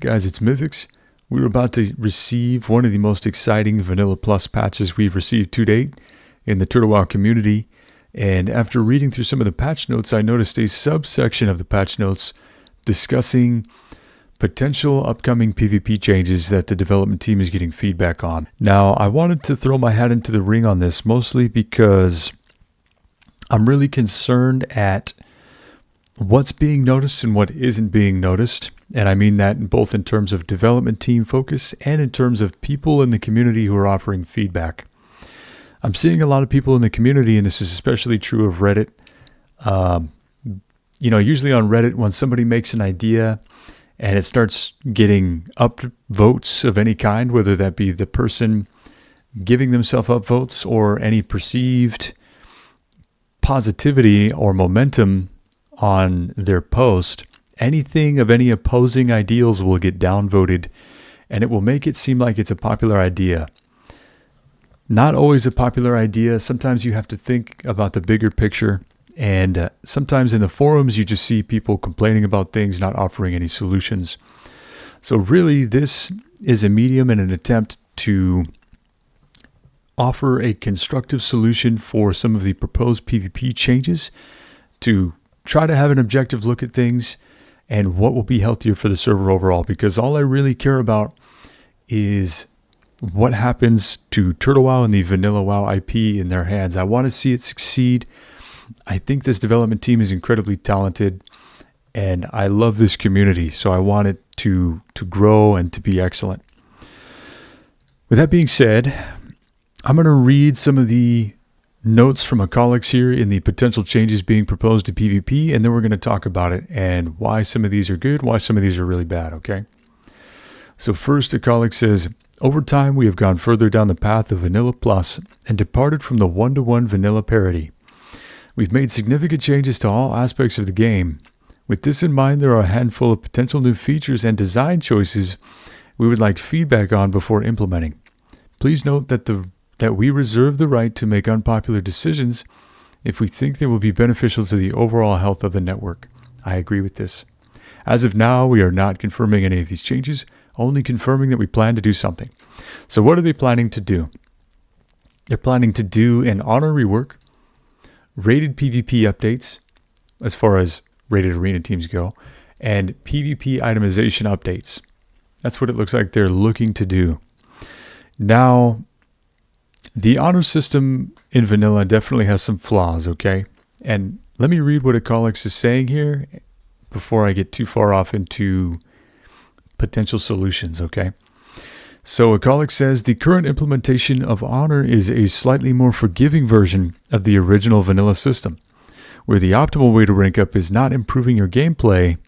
Guys, it's Mythix. We're about to receive one of the most exciting Vanilla Plus patches we've received to date in the TurtleWoW community. And after reading through some of the patch notes, I noticed a subsection of the patch notes discussing potential upcoming PvP changes that the development team is getting feedback on. Now, I wanted to throw my hat into the ring on this, mostly because I'm really concerned at what's being noticed and what isn't being noticed. And I mean that both in terms of development team focus and in terms of people in the community who are offering feedback. I'm seeing a lot of people in the community, and this is especially true of Reddit. Usually on Reddit, when somebody makes an idea and it starts getting up votes of any kind, whether that be the person giving themselves up votes or any perceived positivity or momentum on their post, anything of any opposing ideals will get downvoted, and it will make it seem like it's a popular idea. Not always a popular idea. Sometimes you have to think about the bigger picture, and sometimes in the forums you just see people complaining about things, not offering any solutions. So really, this is a medium and an attempt to offer a constructive solution for some of the proposed PvP changes, to try to have an objective look at things and what will be healthier for the server overall, because all I really care about is what happens to TurtleWoW and the Vanilla WoW IP in their hands. I want to see it succeed. I think this development team is incredibly talented, and I love this community, so I want it to grow and to be excellent. With that being said, I'm going to read some of the notes from Ecolox here in the potential changes being proposed to PvP, and then we're going to talk about it and why some of these are good, why some of these are really bad, okay? So first, Ecolox says, over time, we have gone further down the path of Vanilla Plus and departed from the one-to-one vanilla parity. We've made significant changes to all aspects of the game. With this in mind, there are a handful of potential new features and design choices we would like feedback on before implementing. Please note that we reserve the right to make unpopular decisions if we think they will be beneficial to the overall health of the network. I agree with this. As of now, we are not confirming any of these changes, only confirming that we plan to do something. So what are they planning to do? They're planning to do an honor rework, rated PvP updates, as far as rated arena teams go, and PvP itemization updates. That's what it looks like they're looking to do. Now, the honor system in vanilla definitely has some flaws, okay? And let me read what Ecolox is saying here before I get too far off into potential solutions, okay? So Ecolox says, the current implementation of honor is a slightly more forgiving version of the original vanilla system, where the optimal way to rank up is not improving your gameplay,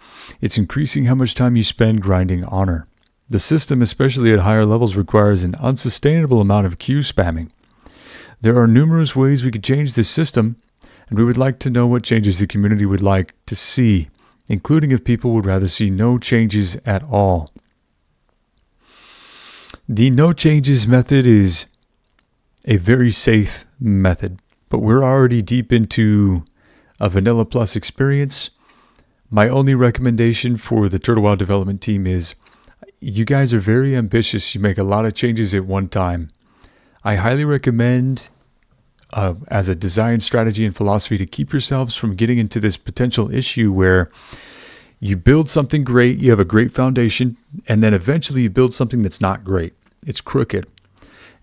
it's increasing how much time you spend grinding honor. The system, especially at higher levels, requires an unsustainable amount of queue spamming. There are numerous ways we could change this system, and we would like to know what changes the community would like to see, including if people would rather see no changes at all. The no changes method is a very safe method, but we're already deep into a Vanilla Plus experience. My only recommendation for the TurtleWoW development team is, you guys are very ambitious. You make a lot of changes at one time. I highly recommend, as a design strategy and philosophy, to keep yourselves from getting into this potential issue where you build something great, you have a great foundation, and then eventually you build something that's not great. It's crooked.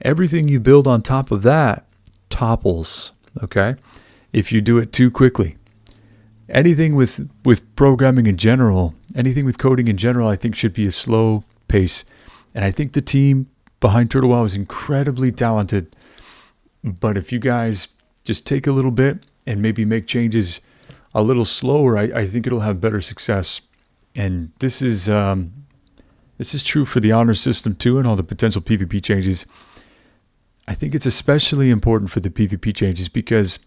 Everything you build on top of that topples, okay, if you do it too quickly. Anything with programming in general, anything with coding in general, I think should be a slow pace. And I think the team behind TurtleWoW is incredibly talented. But if you guys just take a little bit and maybe make changes a little slower, I think it'll have better success. And this is true for the honor system too, and all the potential PvP changes. I think it's especially important for the PvP changes because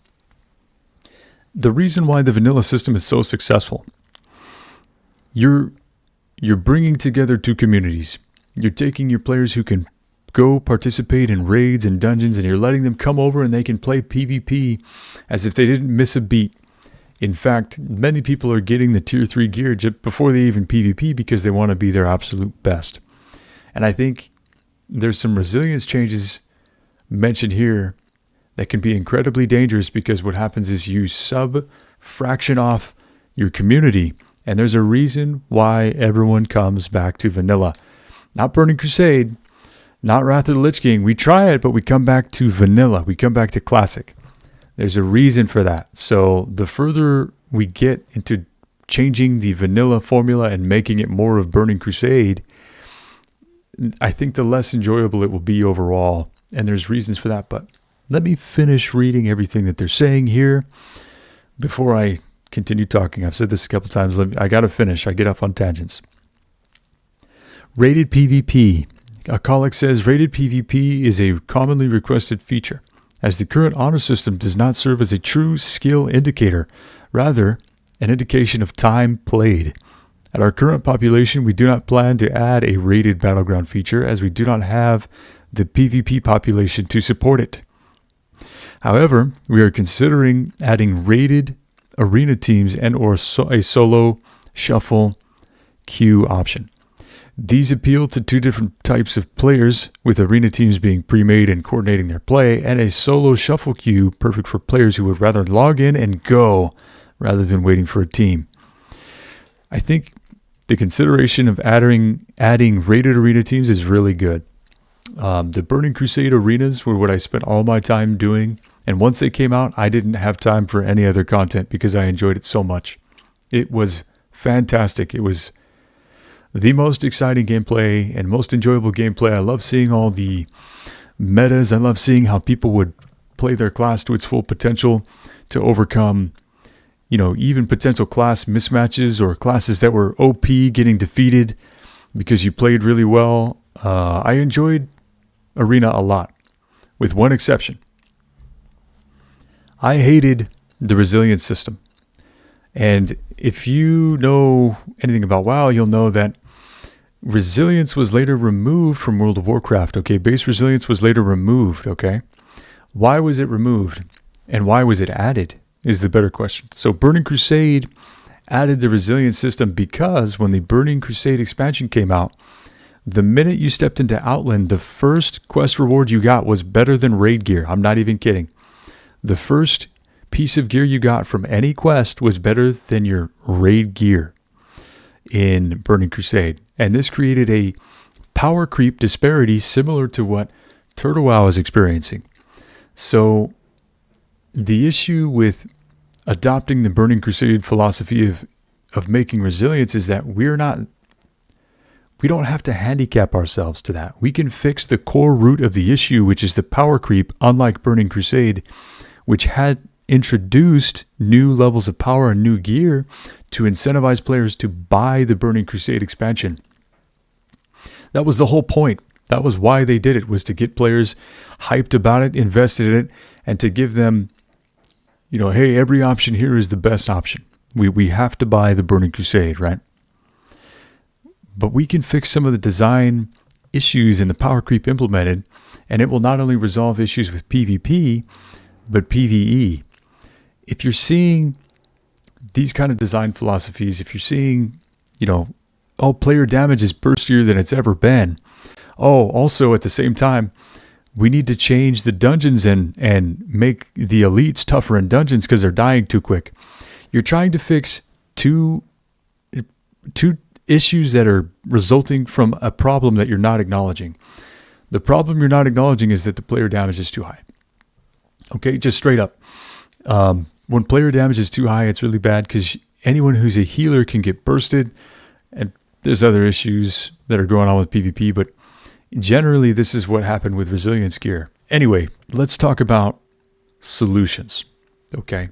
the reason why the vanilla system is so successful, you're bringing together two communities. You're taking your players who can go participate in raids and dungeons, and you're letting them come over and they can play PvP as if they didn't miss a beat. In fact, many people are getting the tier 3 gear just before they even PvP because they want to be their absolute best. And I think there's some resilience changes mentioned here that can be incredibly dangerous, because what happens is you sub-fraction off your community, and there's a reason why everyone comes back to vanilla. Not Burning Crusade, not Wrath of the Lich King. We try it, but we come back to vanilla. We come back to classic. There's a reason for that. So the further we get into changing the vanilla formula and making it more of Burning Crusade, I think the less enjoyable it will be overall. And there's reasons for that. But let me finish reading everything that they're saying here before I continue talking. I've said this a couple times. I got to finish. I get off on tangents. Rated PvP. A colleague says rated PvP is a commonly requested feature, as the current honor system does not serve as a true skill indicator, rather an indication of time played. At our current population, we do not plan to add a rated battleground feature, as we do not have the PvP population to support it. However, we are considering adding rated arena teams and or a solo shuffle queue option. These appeal to two different types of players, with arena teams being pre-made and coordinating their play, and a solo shuffle queue perfect for players who would rather log in and go rather than waiting for a team. I think the consideration of adding rated arena teams is really good. The Burning Crusade arenas were what I spent all my time doing, and once they came out, I didn't have time for any other content because I enjoyed it so much. It was fantastic. It was the most exciting gameplay and most enjoyable gameplay. I love seeing all the metas. I love seeing how people would play their class to its full potential to overcome, even potential class mismatches or classes that were OP getting defeated because you played really well. I enjoyed Arena a lot, with one exception. I hated the resilience system. And if you know anything about WoW, you'll know that resilience was later removed from World of Warcraft, okay? Base resilience was later removed, okay? Why was it removed? And why was it added is the better question. So Burning Crusade added the resilience system because when the Burning Crusade expansion came out, the minute you stepped into Outland, the first quest reward you got was better than raid gear. I'm not even kidding. The first piece of gear you got from any quest was better than your raid gear in Burning Crusade. And this created a power creep disparity similar to what TurtleWoW is experiencing. So the issue with adopting the Burning Crusade philosophy of making resilience is that we don't have to handicap ourselves to that. We can fix the core root of the issue, which is the power creep, unlike Burning Crusade, which had introduced new levels of power and new gear to incentivize players to buy the Burning Crusade expansion. That was the whole point. That was why they did it, was to get players hyped about it, invested in it, and to give them, hey, every option here is the best option. We have to buy the Burning Crusade, right? But we can fix some of the design issues in the power creep implemented, and it will not only resolve issues with PvP, but PvE. If you're seeing these kind of design philosophies, if you're seeing, player damage is burstier than it's ever been. Also at the same time, we need to change the dungeons and make the elites tougher in dungeons because they're dying too quick. You're trying to fix two issues that are resulting from a problem that you're not acknowledging. The problem you're not acknowledging is that the player damage is too high. Okay, just straight up. When player damage is too high, it's really bad because anyone who's a healer can get bursted, and there's other issues that are going on with PvP, but generally this is what happened with resilience gear. Anyway, let's talk about solutions. Okay,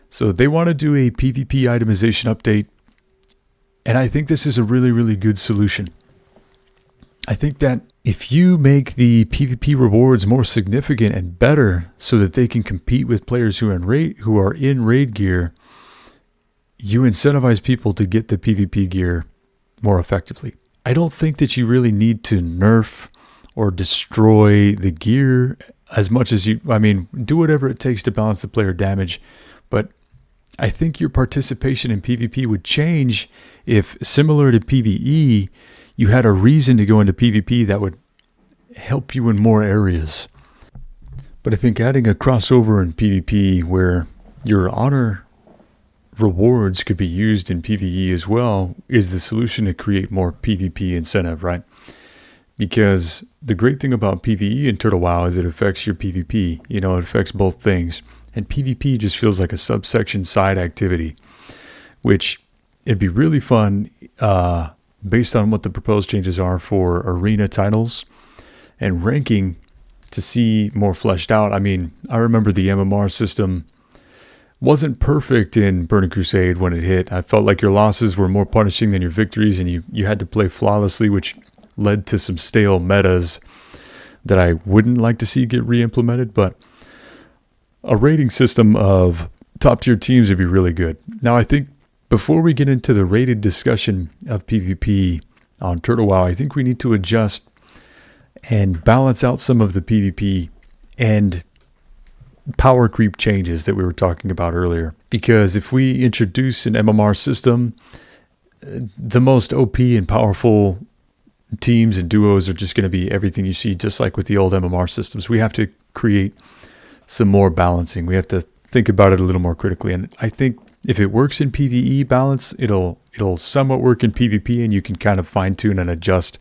so they want to do a PvP itemization update, and I think this is a really, really good solution. I think that if you make the PvP rewards more significant and better so that they can compete with players who are in raid gear, you incentivize people to get the PvP gear more effectively. I don't think that you really need to nerf or destroy the gear as much as do whatever it takes to balance the player damage. But I think your participation in PvP would change if, similar to PvE, you had a reason to go into PvP that would help you in more areas. But I think adding a crossover in PvP where your honor rewards could be used in PvE as well is the solution to create more PvP incentive, right? Because the great thing about PvE in TurtleWoW is it affects your PvP. You know, it affects both things. And PvP just feels like a subsection side activity, which it'd be really fun based on what the proposed changes are for arena titles and ranking to see more fleshed out. I mean, I remember the MMR system wasn't perfect in Burning Crusade when it hit. I felt like your losses were more punishing than your victories, and you had to play flawlessly, which led to some stale metas that I wouldn't like to see get re-implemented, but a rating system of top tier teams would be really good. Now, I think before we get into the rated discussion of PvP on TurtleWoW, I think we need to adjust and balance out some of the PvP and power creep changes that we were talking about earlier. Because if we introduce an MMR system, the most OP and powerful teams and duos are just going to be everything you see, just like with the old MMR systems. We have to create some more balancing. We have to think about it a little more critically. And I think if it works in PvE balance, it'll somewhat work in PvP, and you can kind of fine tune and adjust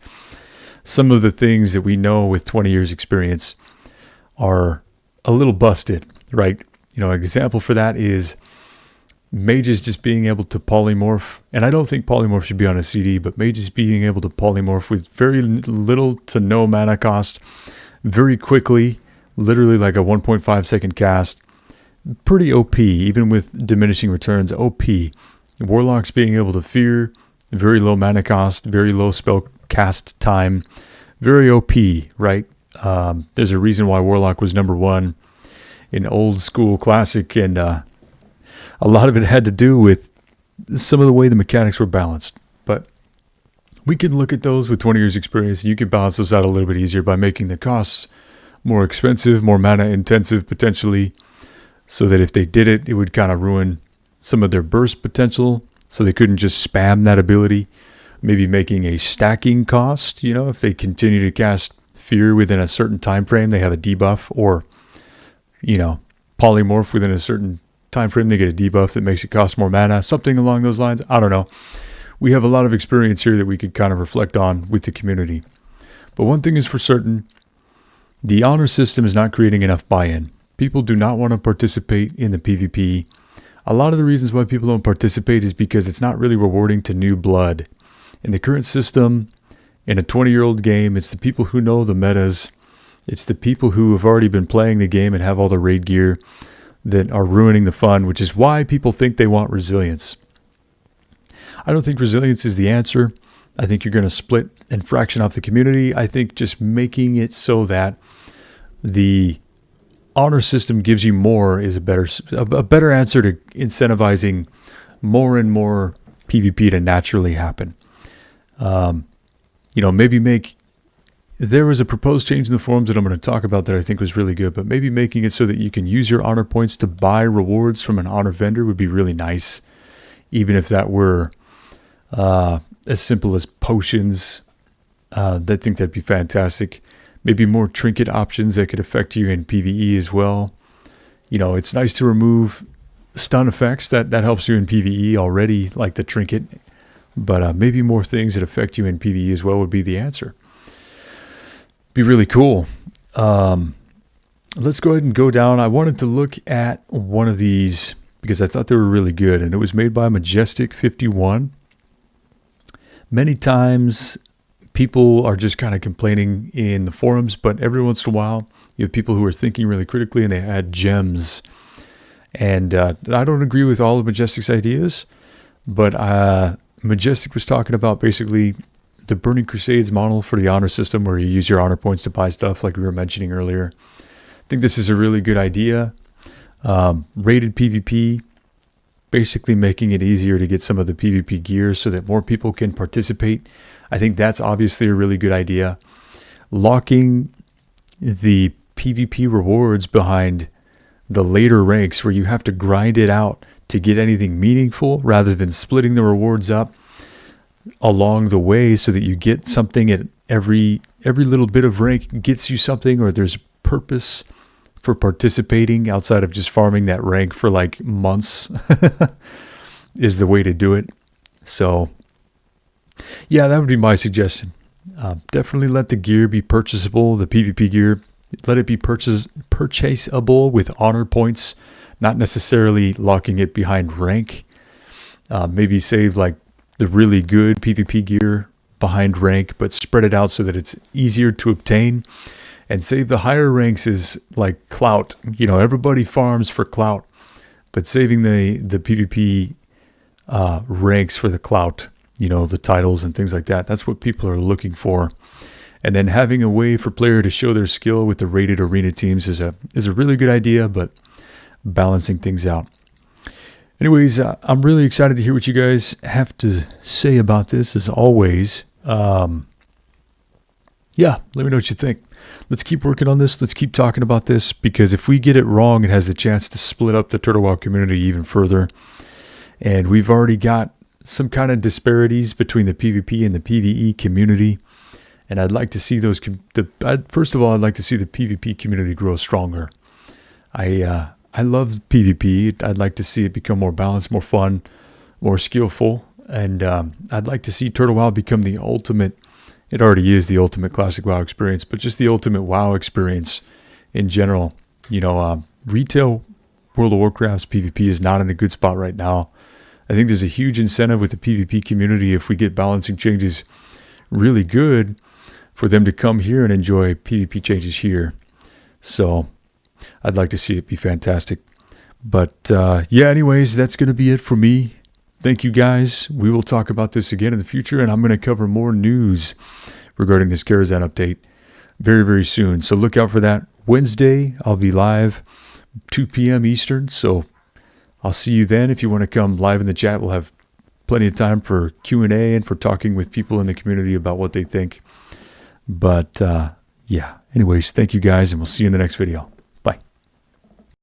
some of the things that we know with 20 years experience are a little busted, right? You know, an example for that is mages just being able to polymorph. And I don't think polymorph should be on a CD, but mages being able to polymorph with very little to no mana cost very quickly, literally like a 1.5 second cast. Pretty OP, even with diminishing returns, OP. Warlocks being able to fear, very low mana cost, very low spell cast time, very OP, right? There's a reason why Warlock was number one in old school classic, and a lot of it had to do with some of the way the mechanics were balanced. But we can look at those with 20 years experience, and you can balance those out a little bit easier by making the costs more expensive, more mana intensive potentially, so that if they did it, it would kind of ruin some of their burst potential, so they couldn't just spam that ability. Maybe making a stacking cost, you know, if they continue to cast fear within a certain time frame, they have a debuff, or, you know, polymorph within a certain time frame, they get a debuff that makes it cost more mana, something along those lines. I don't know. We have a lot of experience here that we could kind of reflect on with the community. But one thing is for certain, the honor system is not creating enough buy-in. People do not want to participate in the PvP. A lot of the reasons why people don't participate is because it's not really rewarding to new blood. In the current system, in a 20-year-old game, it's the people who know the metas. It's the people who have already been playing the game and have all the raid gear that are ruining the fun, which is why people think they want resilience. I don't think resilience is the answer. I think you're going to split and fraction off the community. I think just making it so that the honor system gives you more is a better answer to incentivizing more and more PvP to naturally happen. You know, maybe there was a proposed change in the forums that I'm going to talk about that I think was really good, but maybe making it so that you can use your honor points to buy rewards from an honor vendor would be really nice, even if that were as simple as potions. I think that'd be fantastic. Maybe more trinket options that could affect you in PvE as well. You know, it's nice to remove stun effects. That helps you in PvE already, like the trinket. But maybe more things that affect you in PvE as well would be the answer. Be really cool. Let's go ahead and go down. I wanted to look at one of these because I thought they were really good, and it was made by Majestic 51. Many times people are just kind of complaining in the forums, but every once in a while you have people who are thinking really critically and they add gems. And I don't agree with all of Majestic's ideas, but Majestic was talking about basically the Burning Crusades model for the honor system, where you use your honor points to buy stuff like we were mentioning earlier. I think this is a really good idea. Rated PvP, basically making it easier to get some of the PvP gear so that more people can participate. I think that's obviously a really good idea. Locking the PvP rewards behind the later ranks where you have to grind it out to get anything meaningful, rather than splitting the rewards up along the way so that you get something at every little bit of rank gets you something, or there's purpose for participating outside of just farming that rank for like months is the way to do it. So yeah, that would be my suggestion. Definitely let the gear be purchasable, the PvP gear. Let it be purchasable with honor points, not necessarily locking it behind rank. Maybe save like the really good PvP gear behind rank, but spread it out so that it's easier to obtain. And save the higher ranks is like clout. You know, everybody farms for clout, but saving the PvP ranks for the clout, you know, the titles and things like that. That's what people are looking for. And then having a way for player to show their skill with the rated arena teams is a really good idea, but balancing things out. Anyways, I'm really excited to hear what you guys have to say about this, as always. Yeah, let me know what you think. Let's keep working on this. Let's keep talking about this, because if we get it wrong, it has the chance to split up the TurtleWoW community even further. And we've already got some kind of disparities between the PvP and the PvE community. And I'd like to see those. First of all, I'd like to see the PvP community grow stronger. I love PvP. I'd like to see it become more balanced, more fun, more skillful. And I'd like to see TurtleWoW become the ultimate. It already is the ultimate classic WoW experience, but just the ultimate WoW experience in general. You know, retail World of Warcraft's PvP is not in a good spot right now. I think there's a huge incentive with the PvP community, if we get balancing changes really good, for them to come here and enjoy PvP changes here. So I'd like to see it be fantastic. But yeah, anyways, that's going to be it for me. Thank you guys. We will talk about this again in the future, and I'm going to cover more news regarding this Karazhan update very, very soon. So look out for that. Wednesday, I'll be live 2 p.m. Eastern. So I'll see you then. If you want to come live in the chat, we'll have plenty of time for Q&A and for talking with people in the community about what they think. But yeah, anyways, thank you guys, and we'll see you in the next video.